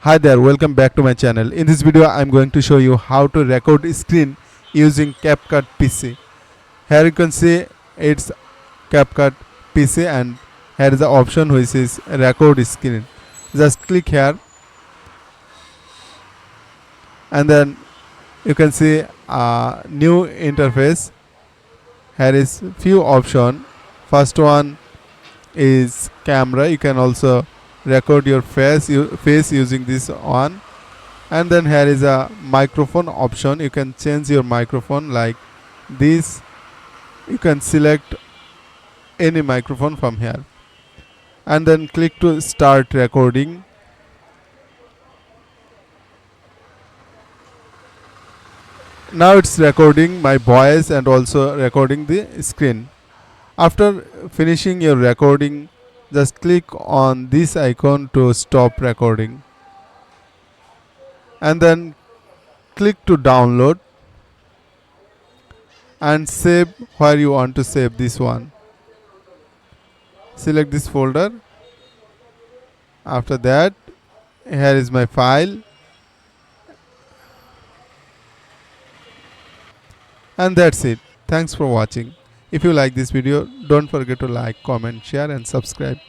Hi there, welcome back to my channel. In this video I'm going to show you how to record screen using CapCut PC. Here you can see it's CapCut PC and here is the option which is record screen. Just click here and then you can see a new interface. Here is few option. First one is camera. You can also record your face using this one. And then here is a microphone option. You can change your microphone like this. You can select any microphone from here and then click to start recording. Now it's recording my voice and also recording the screen. After finishing your recording, just click on this icon to stop recording and then click to download and save where you want to save this one. Select this folder. After that, here is my file and that's it. Thanks for watching. If you like this video, don't forget to like, comment, share and subscribe.